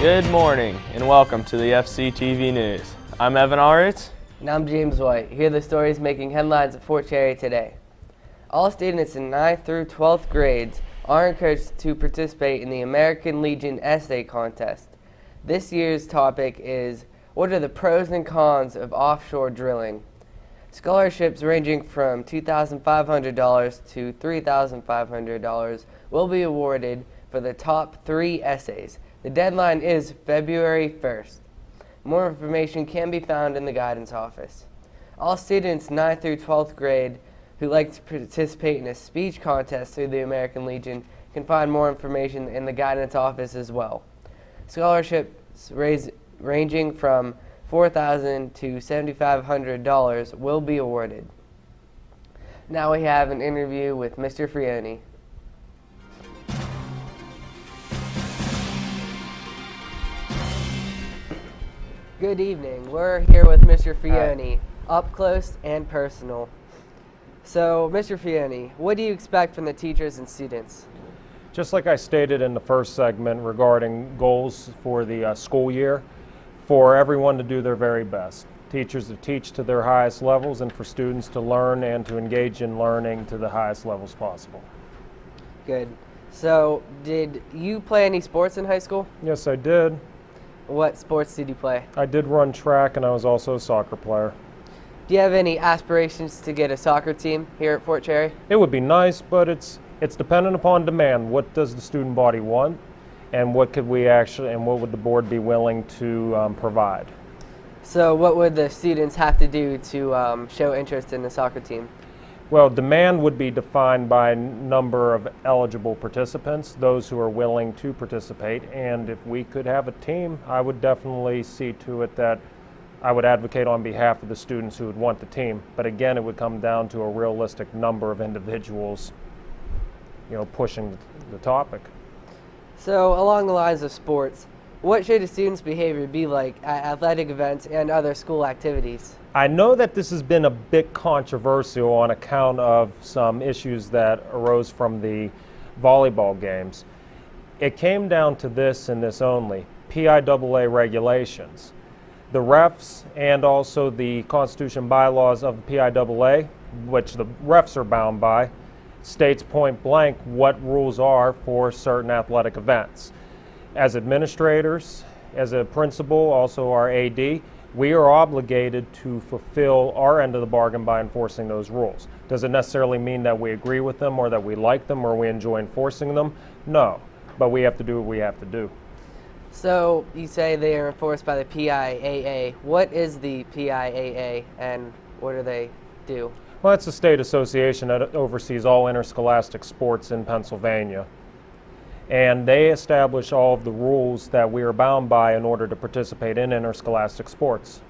Good morning and welcome to the FCTV News. I'm Evan Aritz. And I'm James White. Here are the stories making headlines at Fort Cherry today. All students in 9th through 12th grades are encouraged to participate in the American Legion Essay Contest. This year's topic is, what are the pros and cons of offshore drilling? Scholarships ranging from $2,500 to $3,500 will be awarded for the top 3 essays. The deadline is February 1st. More information can be found in the guidance office. All students 9th through 12th grade who like to participate in a speech contest through the American Legion can find more information in the guidance office as well. Scholarships ranging from $4,000 to $7,500 will be awarded. Now we have an interview with Mr. Frioni. Good evening. We're here with Mr. Frioni, up close and personal. So, Mr. Frioni, what do you expect from the teachers and students? Just like I stated in the first segment regarding goals for the school year, for everyone to do their very best. Teachers to teach to their highest levels and for students to learn and to engage in learning to the highest levels possible. Good. So, did you play any sports in high school? Yes, I did. What sports did you play? I did run track and I was also a soccer player. Do you have any aspirations to get a soccer team here at Fort Cherry? It would be nice, but it's dependent upon demand. What does the student body want, and what could we actually, and what would the board be willing to provide? So what would the students have to do to show interest in the soccer team? Well, demand would be defined by number of eligible participants, those who are willing to participate, and if we could have a team, I would definitely see to it that I would advocate on behalf of the students who would want the team. But again, it would come down to a realistic number of individuals, pushing the topic. So along the lines of sports, what should a student's behavior be like at athletic events and other school activities? I know that this has been a bit controversial on account of some issues that arose from the volleyball games. It came down to this and this only, PIAA regulations. The refs and also the Constitution bylaws of the PIAA, which the refs are bound by, states point blank what rules are for certain athletic events. As administrators, as a principal, also our AD, we are obligated to fulfill our end of the bargain by enforcing those rules. Does it necessarily mean that we agree with them or that we like them or we enjoy enforcing them? No, but we have to do what we have to do. So you say they are enforced by the PIAA. What is the PIAA and what do they do? Well, it's a state association that oversees all interscholastic sports in Pennsylvania. And they establish all of the rules that we are bound by in order to participate in interscholastic sports.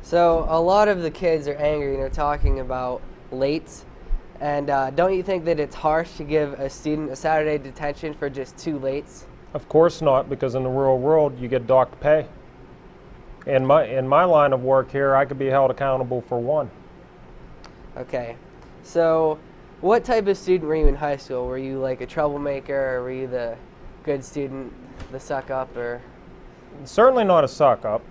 So a lot of the kids are angry and they're talking about lates. And don't you think that it's harsh to give a student a Saturday detention for just 2 lates? Of course not, because in the real world you get docked pay. In my line of work here, I could be held accountable for 1. Okay. So what type of student were you in high school? Were you like a troublemaker, or were you the good student, the suck up, or? Certainly not a suck up.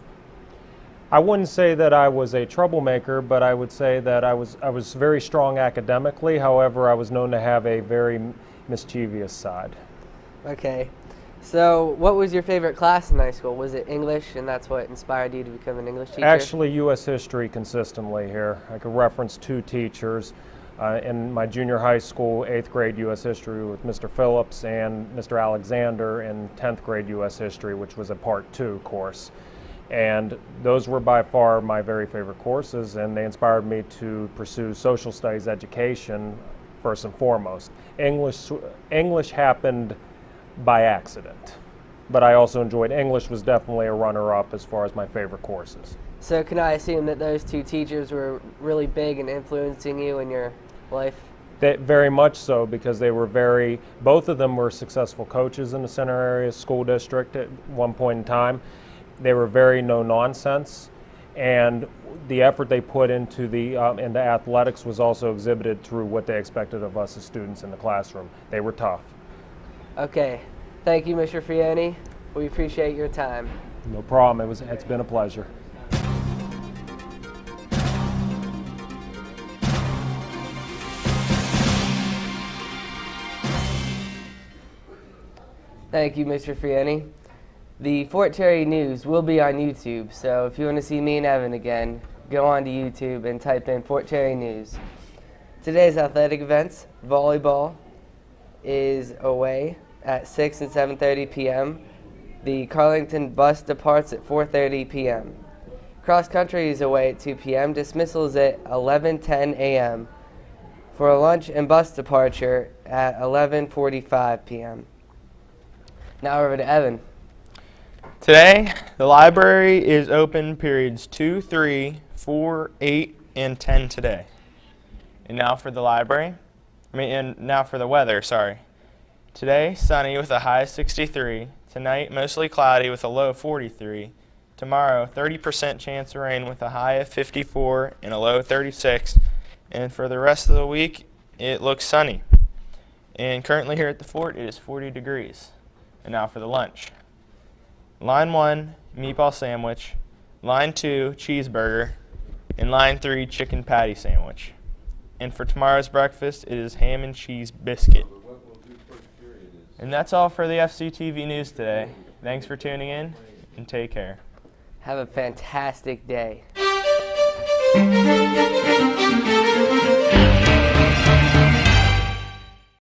I wouldn't say that I was a troublemaker, but I would say that I was very strong academically. However, I was known to have a very mischievous side. Okay. So what was your favorite class in high school? Was it English, and that's what inspired you to become an English teacher? Actually, U.S. history consistently here. I could reference 2 teachers. In my junior high school, 8th grade U.S. history with Mr. Phillips and Mr. Alexander, and 10th grade U.S. history, which was a part 2 course. And those were by far my very favorite courses, and they inspired me to pursue social studies education first and foremost. English happened by accident, but I also enjoyed English, was definitely a runner-up as far as my favorite courses. So can I assume that those 2 teachers were really big in influencing you in your life? Very much so, because they were both of them were successful coaches in the Center Area School District at one point in time. They were very no-nonsense, and the effort they put into into athletics was also exhibited through what they expected of us as students in the classroom. They were tough. Okay. Thank you, Mr. Frioni. We appreciate your time. No problem. It's been a pleasure. Thank you, Mr. Frieni. The Fort Cherry News will be on YouTube, so if you want to see me and Evan again, go on to YouTube and type in Fort Cherry News. Today's athletic events: volleyball is away at 6 and 7:30 p.m. The Carlington bus departs at 4:30 p.m. Cross country is away at 2 p.m. Dismissal is at 11:10 a.m. for a lunch and bus departure at 11:45 p.m. Now over to Evan. Today, the library is open periods 2, 3, 4, 8, and 10 today. And now for the weather, sorry. Today, sunny with a high of 63. Tonight, mostly cloudy with a low of 43. Tomorrow, 30% chance of rain with a high of 54 and a low of 36. And for the rest of the week, it looks sunny. And currently here at the fort, it is 40 degrees. And now for the lunch. Line 1, meatball sandwich. Line 2, cheeseburger. And line 3, chicken patty sandwich. And for tomorrow's breakfast, it is ham and cheese biscuit. And that's all for the FCTV News today. Thanks for tuning in, and take care. Have a fantastic day.